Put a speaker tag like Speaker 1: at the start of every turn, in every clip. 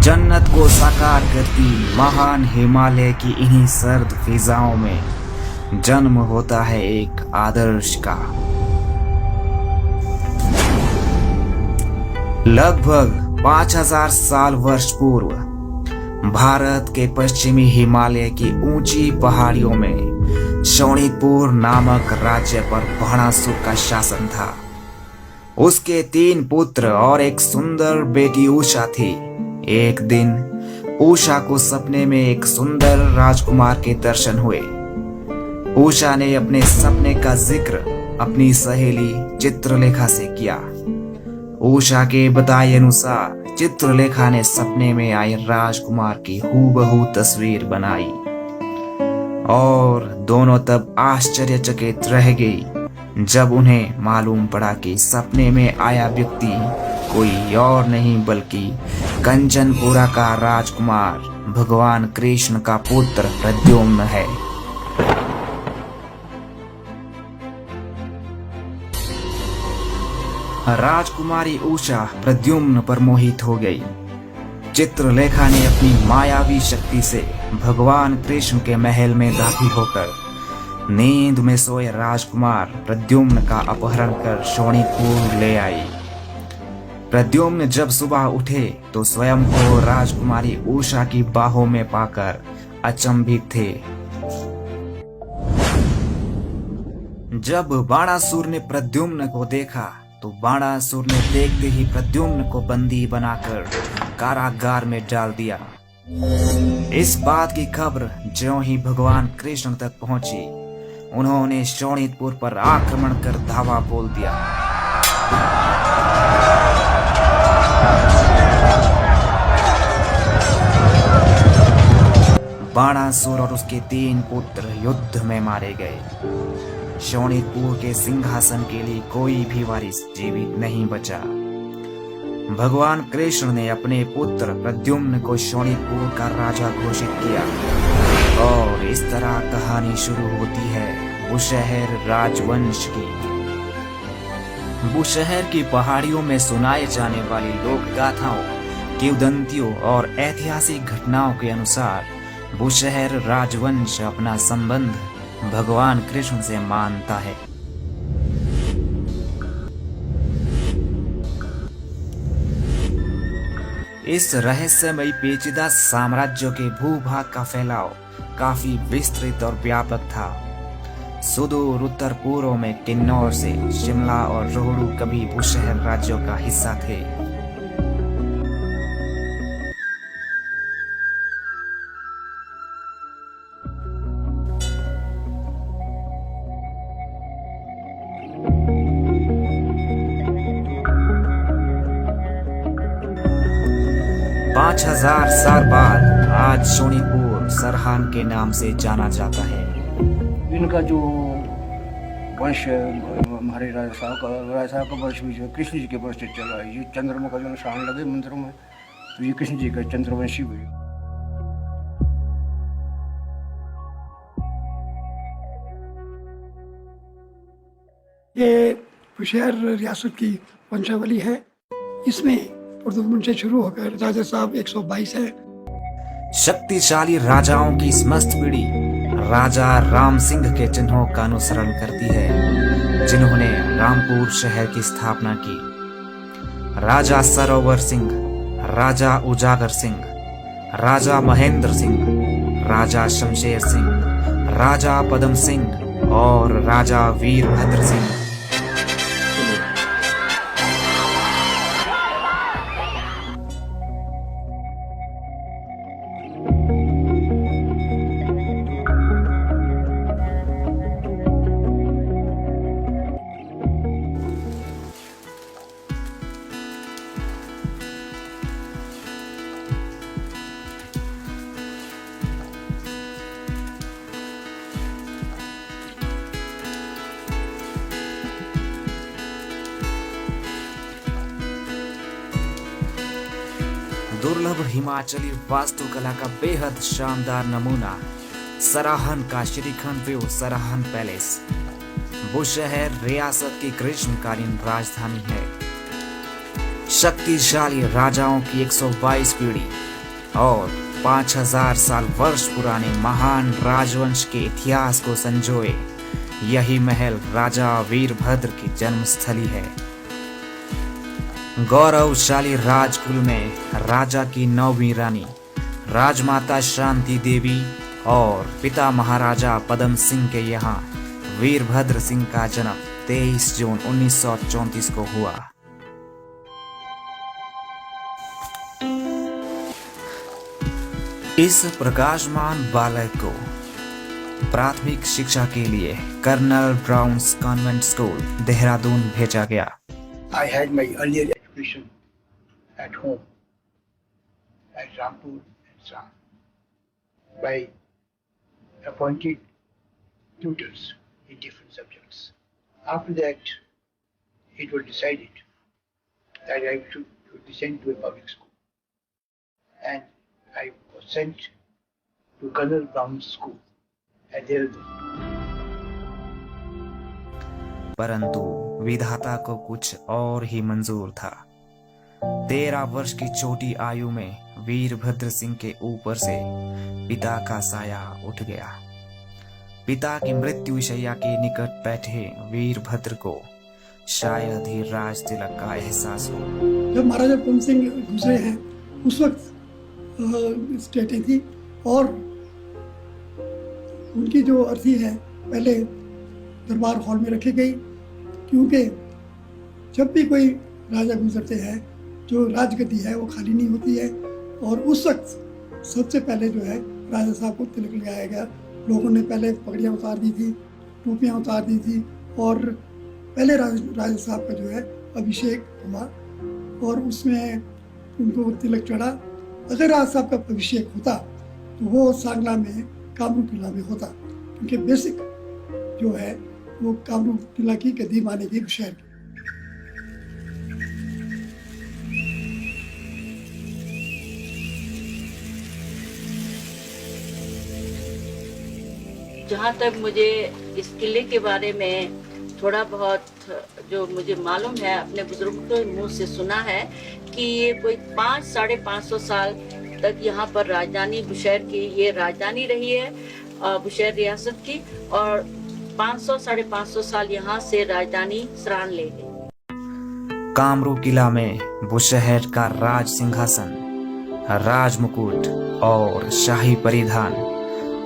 Speaker 1: जन्नत को साकार करती महान हिमालय की इन्हीं सर्द फिजाओं में जन्म होता है एक आदर्श का। लगभग 5000 साल वर्ष पूर्व भारत के पश्चिमी हिमालय की ऊंची पहाड़ियों में शोणितपुर नामक राज्य पर बाणासुर का शासन था। उसके 3 पुत्र और एक सुंदर बेटी उषा थी। एक दिन उषा को सपने में एक सुंदर राजकुमार के दर्शन हुए। उषा ने अपने सपने का जिक्र अपनी सहेली चित्रलेखा से किया। उषा के बताए अनुसार चित्रलेखा ने सपने में आए राजकुमार की हूबहू तस्वीर बनाई और दोनों तब आश्चर्यचकित रह गई जब उन्हें मालूम पड़ा कि सपने में आया व्यक्ति कोई और नहीं बल्कि कंचनपुरा का राजकुमार भगवान कृष्ण का पुत्र प्रद्युम्न है। राजकुमारी उषा प्रद्युम्न पर मोहित हो गई। चित्रलेखा ने अपनी मायावी शक्ति से भगवान कृष्ण के महल में दाखिल होकर नींद में सोए राजकुमार प्रद्युम्न का अपहरण कर शोणितपुर ले आई। प्रद्युम्न जब सुबह उठे तो स्वयं को राजकुमारी उषा की बाहों में पाकर अचंभित थे। जब बाणासुर ने प्रद्युम्न को देखा तो बाणासुर ने देखते ही प्रद्युम्न को बंदी बनाकर कारागार में डाल दिया। इस बात की खबर ज्यों ही भगवान कृष्ण तक पहुंची, उन्होंने शोणितपुर पर आक्रमण कर धावा बोल दिया। बाणासुर और उसके 3 पुत्र युद्ध में मारे गए। शोणितपुर के सिंहासन के लिए कोई भी वारिस जीवित नहीं बचा। भगवान कृष्ण ने अपने पुत्र प्रद्युम्न को शोणितपुर का राजा घोषित किया और इस तरह कहानी शुरू होती है बुशहर राजवंश की। बुशहर की पहाड़ियों में सुनाए जाने वाली लोक गाथाओं, किंवदंतियों और ऐतिहासिक घटनाओं के अनुसार बुशहर राजवंश अपना संबंध भगवान कृष्ण से मानता है। इस रहस्यमयी पेचीदा साम्राज्य के भूभाग का फैलाव काफी विस्तृत और व्यापक था। सुदूर उत्तर पूर्व में किन्नौर से शिमला और रोहड़ू कभी बुशहर राज्यों का हिस्सा थे। पांच 5000 साल बाद आज शोणितपुर सरहान के नाम से जाना जाता है।
Speaker 2: इनका जो वंश हमारे राजा साहब का वंश भी जो कृष्ण जी के वंश से चला है। ये चंद्रमा का जो निशान लगे मंदिरों में, तो ये कृष्ण जी का चंद्रवंशी भी।
Speaker 3: ये बुशहर रियासत की वंशावली है। इसमें प्रद्युम्न से शुरू होकर राजा साहब 122 है।
Speaker 1: शक्तिशाली राजाओं की समस्त पीढ़ी राजा राम सिंह के चिन्हों का अनुसरण करती है, जिन्होंने रामपुर शहर की स्थापना की। राजा सरोवर सिंह, राजा उजागर सिंह, राजा महेंद्र सिंह, राजा शमशेर सिंह, राजा पदम सिंह और राजा वीरभद्र सिंह। दुर्लभ हिमाचली वास्तुकला का बेहद शानदार नमूना सराहन का श्रीखंड व्यू सराहन पैलेस बुशहर रियासत की ग्रीष्मकालीन राजधानी है। शक्तिशाली राजाओं की 122 पीढ़ी और 5000 साल वर्ष पुराने महान राजवंश के इतिहास को संजोए यही महल राजा वीरभद्र की जन्मस्थली है। गौरवशाली राजकुल में राजा की 9वीं रानी राजमाता शांति देवी और पिता महाराजा पदम सिंह के यहाँ वीरभद्र सिंह का जन्म 23 जून 1934 को हुआ। इस प्रकाशमान बालक को प्राथमिक शिक्षा के लिए colonel Brown's convent school Dehradun भेजा गया।
Speaker 2: I had my earlier education at home at Rampur and Sam by appointed tutors in different subjects. After that, it was decided that I should be sent to a public school, and I was sent to Colonel Brown's school at Dehradun.
Speaker 1: परंतु विधाता को कुछ और ही मंजूर था। 13 वर्ष की छोटी आयु में वीरभद्र सिंह के ऊपर से पिता का साया उठ गया। पिता की मृत्यु शैया के निकट बैठे वीरभद्र को शायद ही राज तिलक का एहसास हो।
Speaker 3: जब महाराजा पदम सिंह गुजरे हैं उस वक्त स्टेटिंग थी और उनकी जो अर्थी है पहले दरबार हॉल में रखी गई, क्योंकि जब भी कोई राजा गुजरते हैं जो राजगद्दी है वो खाली नहीं होती है। और उस वक्त सबसे पहले जो है राजा साहब को तिलक लगाया गया। लोगों ने पहले पगड़ियाँ उतार दी थी, टोपियाँ उतार दी थी और पहले राजा साहब का जो है अभिषेक हुआ और उसमें उनको तिलक चढ़ा। अगर राजा साहब का अभिषेक होता तो वो सांगला में कामरूप किला में होता, क्योंकि बेसिक जो है वो कामरूप किला की गद्दी मानेगी शहर की।
Speaker 4: जहाँ तक मुझे इस किले के बारे में थोड़ा बहुत जो मुझे मालूम है, अपने बुजुर्गों के मुंह से सुना है कि ये कोई 500-550 साल तक यहाँ पर राजधानी बुशहर की ये राजधानी रही है, बुशहर रियासत की, और 500-550 साल यहाँ से राजधानी सरान ले गई।
Speaker 1: कामरूप किला में बुशहर का राज सिंहासन, राज मुकुट और शाही परिधान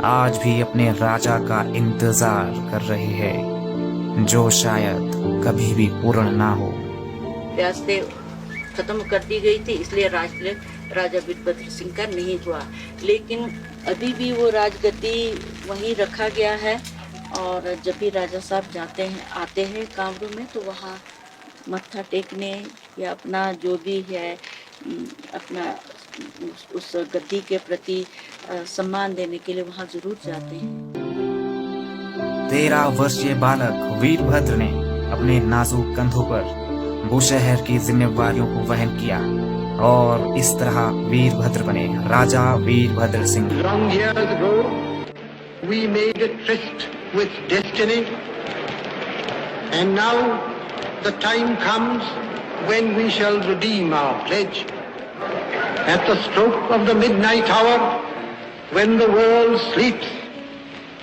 Speaker 1: आज भी अपने राजा का इंतजार कर रहे हैं, जो शायद कभी भी पूर्ण ना हो।
Speaker 4: रियासतें खत्म कर दी गई थी, इसलिए राजा वीरभद्र सिंह का नहीं हुआ, लेकिन अभी भी वो राजगद्दी वहीं रखा गया है। और जब भी राजा साहब जाते हैं आते हैं कामरूप में तो वहाँ मत्था टेकने या अपना जो भी है अपना उस गद्दी के प्रति सम्मान देने के लिए वहाँ जरूर जाते हैं।
Speaker 1: 13 वर्षीय बालक वीरभद्र ने अपने नाजुक कंधों पर बुशहर की जिम्मेवारियों को वहन किया और इस तरह वीरभद्र बने राजा Virbhadra Singh.
Speaker 5: Long years ago, we made a tryst with destiny, and now the time comes when we shall redeem our pledge. At the stroke of the midnight hour, when the world sleeps,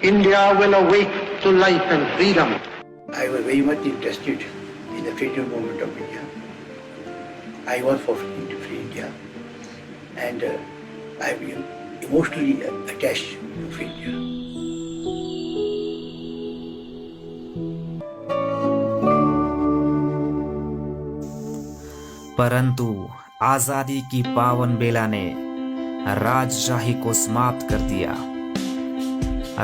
Speaker 5: India will awake to life and freedom.
Speaker 2: I was very much interested in the freedom movement of India. I was for free India, and I am emotionally attached to free India.
Speaker 1: परंतु आजादी की पावन बेला ने राजशाही को समाप्त कर दिया।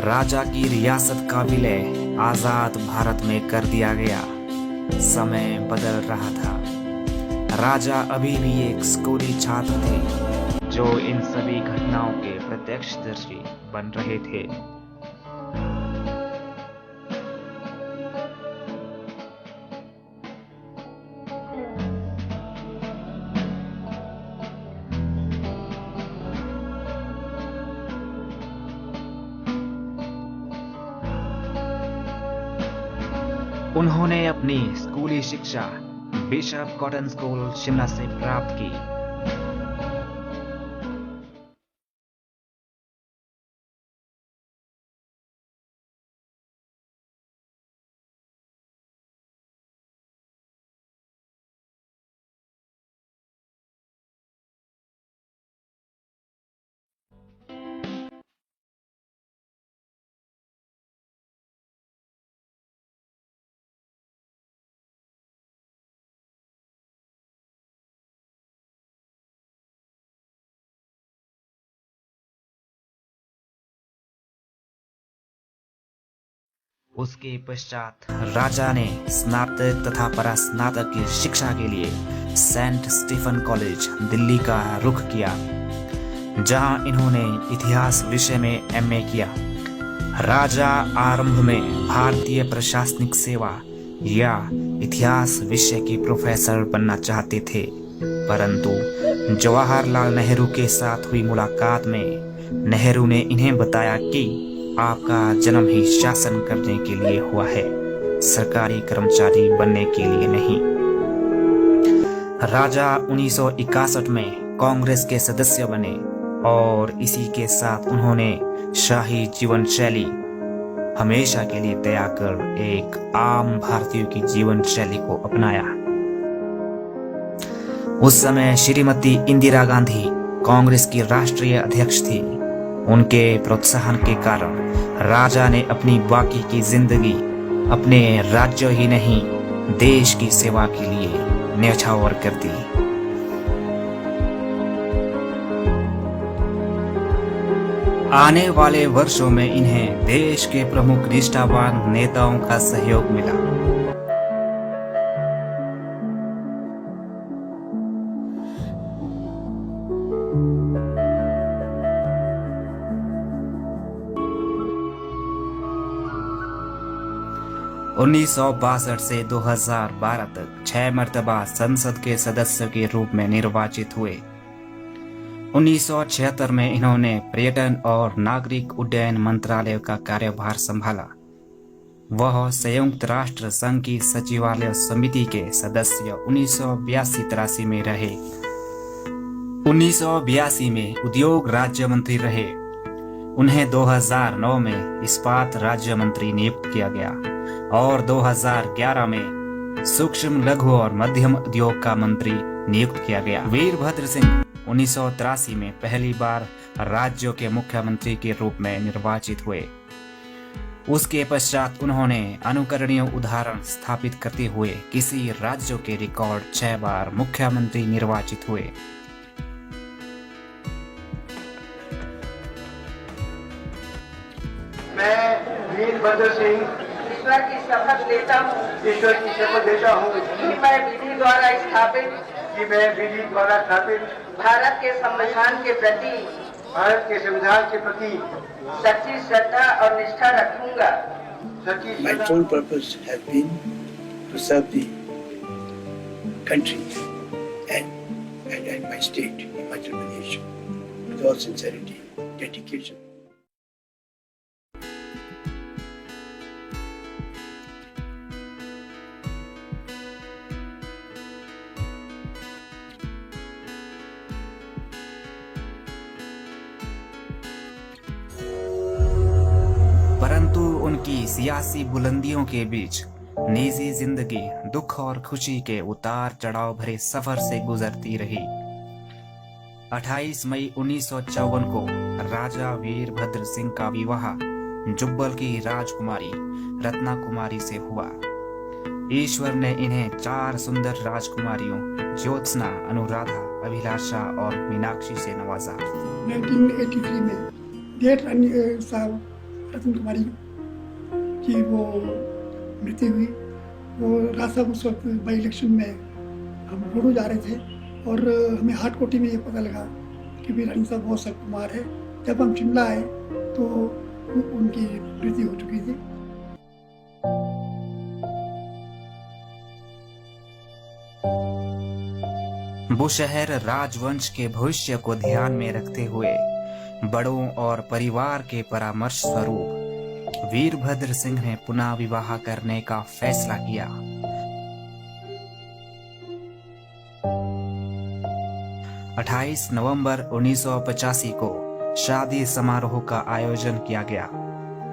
Speaker 1: राजा की रियासत का विलय आजाद भारत में कर दिया गया। समय बदल रहा था। राजा अभी भी एक स्कूली छात्र थे जो इन सभी घटनाओं के प्रत्यक्षदर्शी बन रहे थे। उन्होंने अपनी स्कूली शिक्षा बिशप कॉटन स्कूल शिमला से प्राप्त की। उसके पश्चात राजा ने स्नातक तथा परास्नातक की शिक्षा के लिए सेंट स्टीफन कॉलेज दिल्ली का रुख किया, जहां इन्होंने इतिहास विषय में एमए किया। राजा आरंभ में भारतीय प्रशासनिक सेवा या इतिहास विषय के प्रोफेसर बनना चाहते थे, परंतु जवाहरलाल नेहरू के साथ हुई मुलाकात में नेहरू ने इन्हें बताया कि आपका जन्म ही शासन करने के लिए हुआ है, सरकारी कर्मचारी बनने के लिए नहीं। राजा 1961 में कांग्रेस के सदस्य बने और इसी के साथ उन्होंने शाही जीवन शैली हमेशा के लिए त्याग कर एक आम भारतीय की जीवन शैली को अपनाया। उस समय श्रीमती इंदिरा गांधी कांग्रेस की राष्ट्रीय अध्यक्ष थी। उनके प्रोत्साहन के कारण राजा ने अपनी बाकी की जिंदगी अपने राज्य ही नहीं देश की सेवा के लिए न्यौछावर कर दी। आने वाले वर्षों में इन्हें देश के प्रमुख निष्ठावान नेताओं का सहयोग मिला। उन्नीस से 2012 तक 6 मर्तबा संसद के सदस्य के रूप में निर्वाचित हुए। 1976 में इन्होंने पर्यटन और नागरिक उड्डयन मंत्रालय का कार्यभार संभाला। वह संयुक्त राष्ट्र संघ की सचिवालय समिति के सदस्य 1982-83 में रहे। 1982 में उद्योग राज्य मंत्री रहे। उन्हें 2009 में इस्पात राज्य मंत्री नियुक्त किया गया और 2011 में सूक्ष्म लघु और मध्यम उद्योग का मंत्री नियुक्त किया गया। वीरभद्र सिंह 1983 में पहली बार राज्यों के मुख्यमंत्री के रूप में निर्वाचित हुए। उसके पश्चात उन्होंने अनुकरणीय उदाहरण स्थापित करते हुए किसी राज्य के रिकॉर्ड 6 बार मुख्यमंत्री निर्वाचित हुए।
Speaker 5: मैं वीरभद्र सिंह
Speaker 6: ईश्वर की शपथ लेता हूँ कि मैं विधि द्वारा स्थापित भारत के संविधान के प्रति सच्ची श्रद्धा और निष्ठा रखूंगा।
Speaker 7: My sole purpose has been to serve the country and my state, Himachal Pradesh, with all sincerity, dedication.
Speaker 1: परंतु उनकी सियासी बुलंदियों के बीच निजी जिंदगी दुख और खुशी के उतार चढ़ाव भरे सफर से गुजरती रही। 28 मई 1954 को राजा वीरभद्र सिंह का विवाह जुब्बल की राजकुमारी रत्ना कुमारी से हुआ। ईश्वर ने इन्हें 4 सुंदर राजकुमारियों ज्योत्सना, अनुराधा, अभिलाषा और मीनाक्षी से नवाजा।
Speaker 3: 1983 में डेढ़ साल रत्न कुमारी की वो मृत्यु हुई। वो राज साहब उस वक्त बाई इलेक्शन में हम बोडो जा रहे थे और हमें हाट कोटी में ये पता लगा कि भी रानी साहब बहुत सख्त बीमार है। जब हम शिमला आए तो उनकी मृत्यु हो चुकी थी।
Speaker 1: बुशहर राजवंश के भविष्य को ध्यान में रखते हुए बड़ों और परिवार के परामर्श स्वरूप वीरभद्र सिंह ने पुनः विवाह करने का फैसला किया। 28 नवंबर 1985 को शादी समारोह का आयोजन किया गया,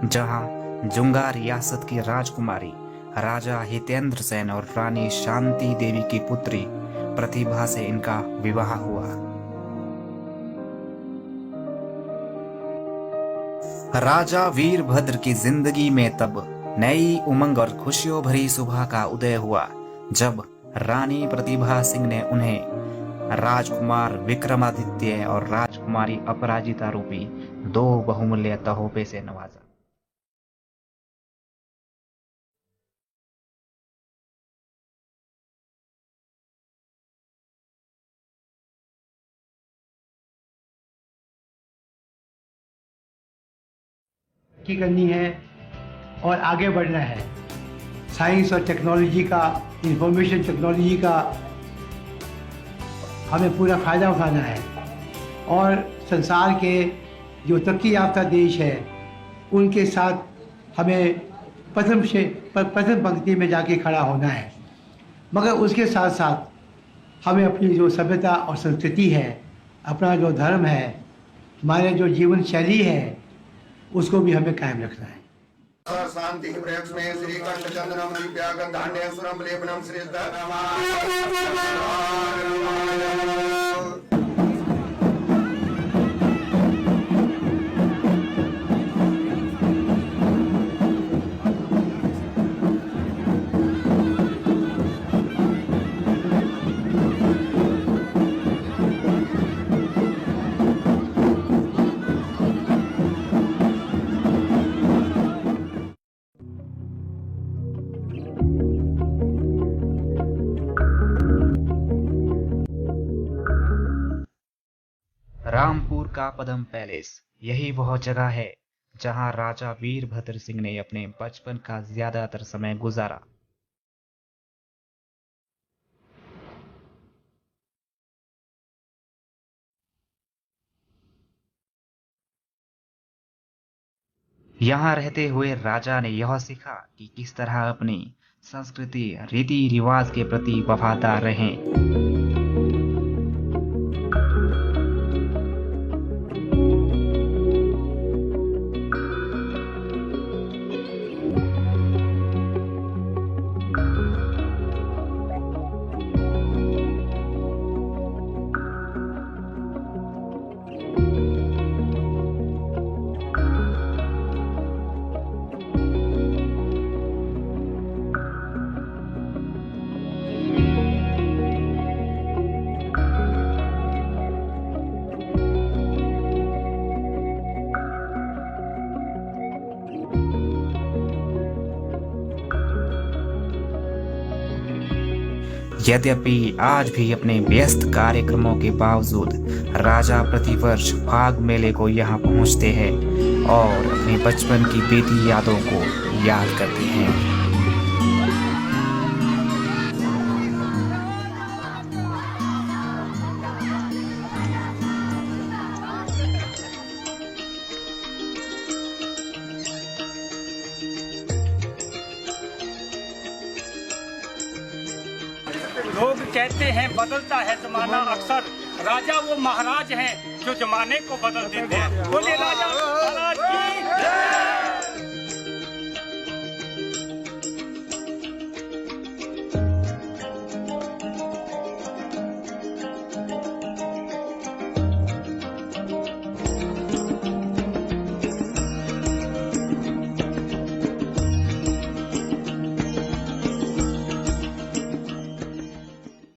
Speaker 1: जहां जुंगा रियासत की राजकुमारी राजा हितेंद्र सेन और रानी शांति देवी की पुत्री प्रतिभा से इनका विवाह हुआ। राजा वीरभद्र की जिंदगी में तब नई उमंग और खुशियों भरी सुबह का उदय हुआ, जब रानी प्रतिभा सिंह ने उन्हें राजकुमार विक्रमादित्य और राजकुमारी अपराजिता रूपी 2 बहुमूल्य तोहफे से नवाजा।
Speaker 8: तरक्की करनी है और आगे बढ़ना है। साइंस और टेक्नोलॉजी का, इंफॉर्मेशन टेक्नोलॉजी का हमें पूरा फ़ायदा उठाना है और संसार के जो तरक्की याफ्ता देश है उनके साथ हमें प्रथम पंक्ति में जाके खड़ा होना है। मगर उसके साथ साथ हमें अपनी जो सभ्यता और संस्कृति है, अपना जो धर्म है, हमारे जो जीवन शैली है, उसको भी हमें कायम रखना है।
Speaker 9: शांति प्रयक्ष में श्री कृष्ण चंद्रम दीप्यागंधान्य सुरम लेपनम श्री
Speaker 1: रामपुर का पदम पैलेस, यही वह जगह है जहां राजा वीरभद्र सिंह ने अपने बचपन का ज्यादातर समय गुजारा। यहाँ रहते हुए राजा ने यह सीखा कि किस तरह अपनी संस्कृति, रीति रिवाज के प्रति वफादार रहें। यद्यपि आज भी अपने व्यस्त कार्यक्रमों के बावजूद राजा प्रतिवर्ष फाग मेले को यहाँ पहुँचते हैं और अपने बचपन की बीती यादों को याद करते हैं।
Speaker 10: लोग कहते हैं बदलता है जमाना अक्सर, राजा वो महाराज हैं जो जमाने को बदल देते हैं। बोले राजा महाराज की